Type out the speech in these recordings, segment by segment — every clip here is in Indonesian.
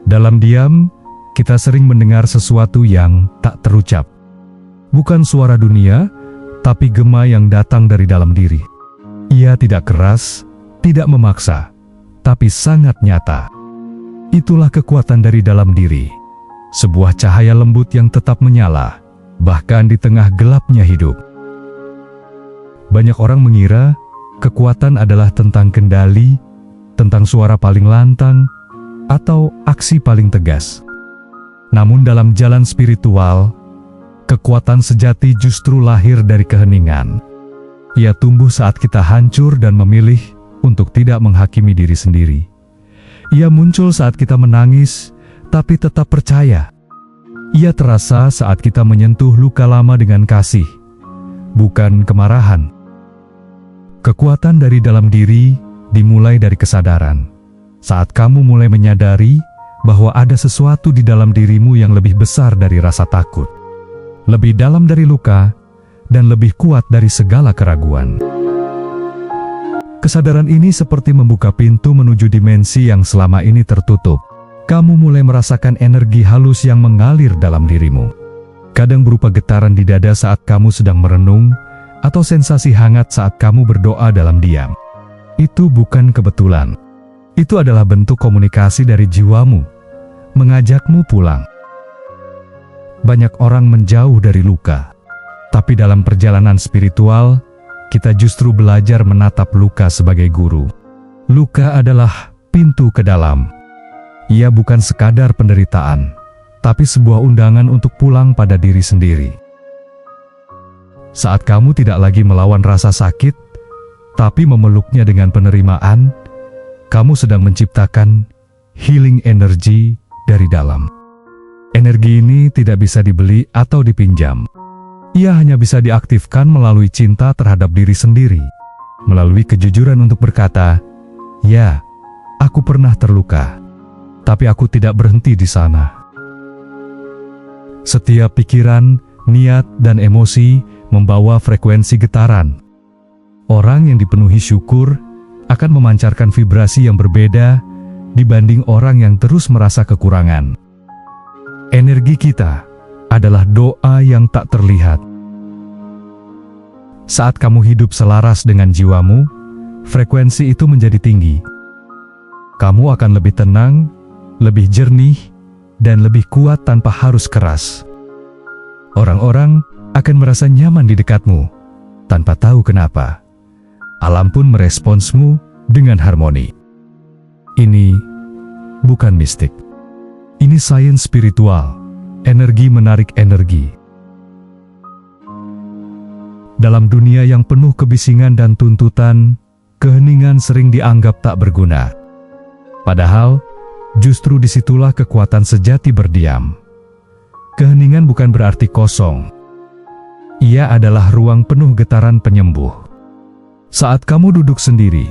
Dalam diam, kita sering mendengar sesuatu yang tak terucap. Bukan suara dunia, tapi gema yang datang dari dalam diri. Ia tidak keras, tidak memaksa, tapi sangat nyata. Itulah kekuatan dari dalam diri. Sebuah cahaya lembut yang tetap menyala, bahkan di tengah gelapnya hidup. Banyak orang mengira kekuatan adalah tentang kendali, tentang suara paling lantang, atau aksi paling tegas. Namun dalam jalan spiritual, kekuatan sejati justru lahir dari keheningan. Ia tumbuh saat kita hancur dan memilih untuk tidak menghakimi diri sendiri. Ia muncul saat kita menangis, tapi tetap percaya. Ia terasa saat kita menyentuh luka lama dengan kasih, bukan kemarahan. Kekuatan dari dalam diri dimulai dari kesadaran. Saat kamu mulai menyadari bahwa ada sesuatu di dalam dirimu yang lebih besar dari rasa takut, lebih dalam dari luka, dan lebih kuat dari segala keraguan. Kesadaran ini seperti membuka pintu menuju dimensi yang selama ini tertutup. Kamu mulai merasakan energi halus yang mengalir dalam dirimu. Kadang berupa getaran di dada saat kamu sedang merenung, atau sensasi hangat saat kamu berdoa dalam diam. Itu bukan kebetulan. Itu adalah bentuk komunikasi dari jiwamu, mengajakmu pulang. Banyak orang menjauh dari luka, tapi dalam perjalanan spiritual, kita justru belajar menatap luka sebagai guru. Luka adalah pintu ke dalam. Ia bukan sekadar penderitaan, tapi sebuah undangan untuk pulang pada diri sendiri. Saat kamu tidak lagi melawan rasa sakit, tapi memeluknya dengan penerimaan, kamu sedang menciptakan healing energy dari dalam. Energi ini tidak bisa dibeli atau dipinjam. Ia hanya bisa diaktifkan melalui cinta terhadap diri sendiri, melalui kejujuran untuk berkata, "Ya, aku pernah terluka, tapi aku tidak berhenti di sana." Setiap pikiran, niat, dan emosi membawa frekuensi getaran. Orang yang dipenuhi syukur akan memancarkan vibrasi yang berbeda dibanding orang yang terus merasa kekurangan. Energi kita adalah doa yang tak terlihat. Saat kamu hidup selaras dengan jiwamu, frekuensi itu menjadi tinggi. Kamu akan lebih tenang, lebih jernih, dan lebih kuat tanpa harus keras. Orang-orang akan merasa nyaman di dekatmu, tanpa tahu kenapa. Alam pun meresponsmu dengan harmoni. Ini bukan mistik. Ini sains spiritual. Energi menarik energi. Dalam dunia yang penuh kebisingan dan tuntutan, keheningan sering dianggap tak berguna. Padahal, justru disitulah kekuatan sejati berdiam. Keheningan bukan berarti kosong. Ia adalah ruang penuh getaran penyembuh. Saat kamu duduk sendiri,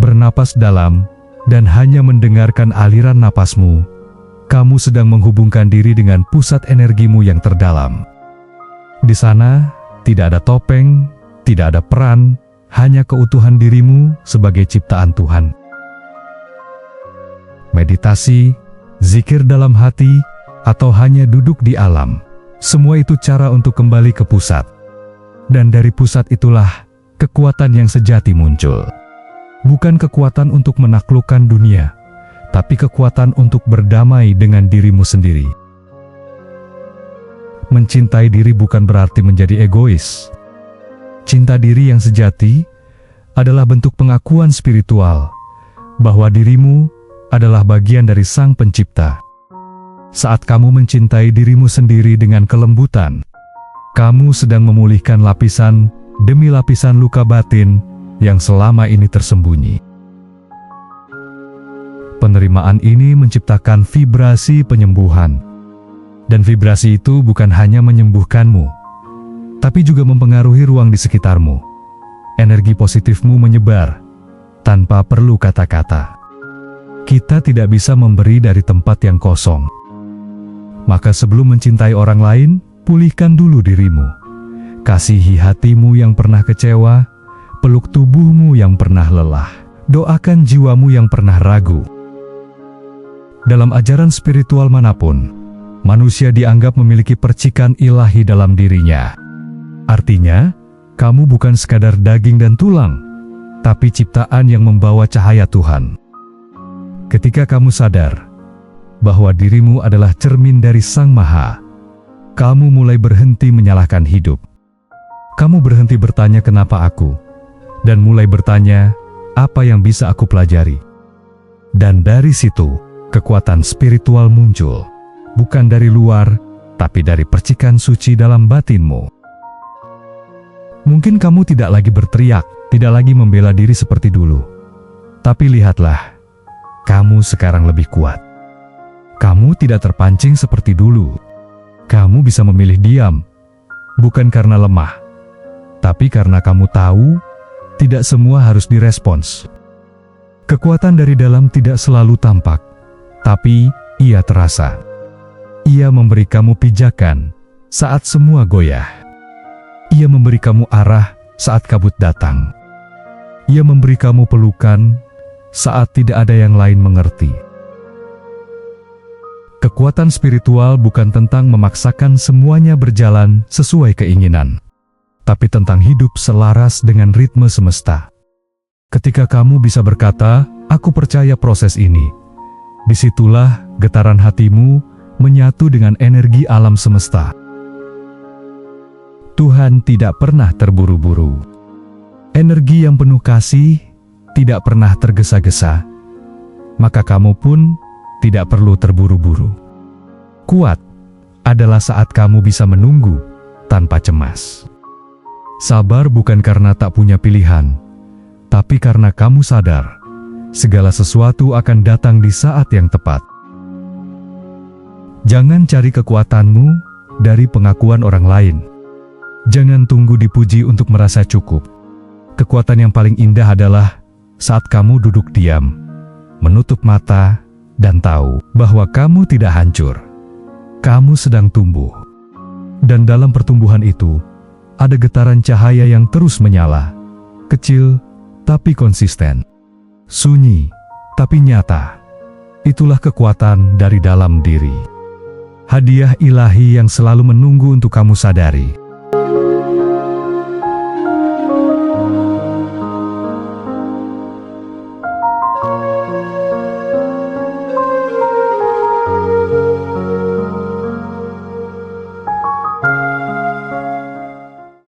bernapas dalam, dan hanya mendengarkan aliran napasmu, kamu sedang menghubungkan diri dengan pusat energimu yang terdalam. Di sana, tidak ada topeng, tidak ada peran, hanya keutuhan dirimu sebagai ciptaan Tuhan. Meditasi, zikir dalam hati, atau hanya duduk di alam, semua itu cara untuk kembali ke pusat. Dan dari pusat itulah kekuatan yang sejati muncul. Bukan kekuatan untuk menaklukkan dunia, tapi kekuatan untuk berdamai dengan dirimu sendiri. Mencintai diri bukan berarti menjadi egois. Cinta diri yang sejati adalah bentuk pengakuan spiritual bahwa dirimu adalah bagian dari Sang Pencipta. Saat kamu mencintai dirimu sendiri dengan kelembutan, kamu sedang memulihkan lapisan demi lapisan luka batin yang selama ini tersembunyi. Penerimaan ini menciptakan vibrasi penyembuhan. Dan vibrasi itu bukan hanya menyembuhkanmu, tapi juga mempengaruhi ruang di sekitarmu. Energi positifmu menyebar tanpa perlu kata-kata. Kita tidak bisa memberi dari tempat yang kosong. Maka sebelum mencintai orang lain, pulihkan dulu dirimu. Kasihi hatimu yang pernah kecewa, peluk tubuhmu yang pernah lelah, doakan jiwamu yang pernah ragu. Dalam ajaran spiritual manapun, manusia dianggap memiliki percikan ilahi dalam dirinya. Artinya, kamu bukan sekadar daging dan tulang, tapi ciptaan yang membawa cahaya Tuhan. Ketika kamu sadar bahwa dirimu adalah cermin dari Sang Maha, kamu mulai berhenti menyalahkan hidup. Kamu berhenti bertanya kenapa aku, dan mulai bertanya apa yang bisa aku pelajari. Dan dari situ, kekuatan spiritual muncul, bukan dari luar, tapi dari percikan suci dalam batinmu. Mungkin kamu tidak lagi berteriak, tidak lagi membela diri seperti dulu. Tapi lihatlah, kamu sekarang lebih kuat. Kamu tidak terpancing seperti dulu. Kamu bisa memilih diam, bukan karena lemah, tapi karena kamu tahu tidak semua harus direspons. Kekuatan dari dalam tidak selalu tampak, tapi ia terasa. Ia memberi kamu pijakan saat semua goyah. Ia memberi kamu arah saat kabut datang. Ia memberi kamu pelukan saat tidak ada yang lain mengerti. Kekuatan spiritual bukan tentang memaksakan semuanya berjalan sesuai keinginan, tapi tentang hidup selaras dengan ritme semesta. Ketika kamu bisa berkata, "Aku percaya proses ini," disitulah getaran hatimu menyatu dengan energi alam semesta. Tuhan tidak pernah terburu-buru. Energi yang penuh kasih tidak pernah tergesa-gesa, maka kamu pun tidak perlu terburu-buru. Kuat adalah saat kamu bisa menunggu tanpa cemas. Sabar bukan karena tak punya pilihan, tapi karena kamu sadar segala sesuatu akan datang di saat yang tepat. Jangan cari kekuatanmu dari pengakuan orang lain. Jangan tunggu dipuji untuk merasa cukup. Kekuatan yang paling indah adalah saat kamu duduk diam, menutup mata, dan tahu bahwa kamu tidak hancur. Kamu sedang tumbuh. Dan dalam pertumbuhan itu, ada getaran cahaya yang terus menyala. Kecil, tapi konsisten. Sunyi, tapi nyata. Itulah kekuatan dari dalam diri. Hadiah ilahi yang selalu menunggu untuk kamu sadari.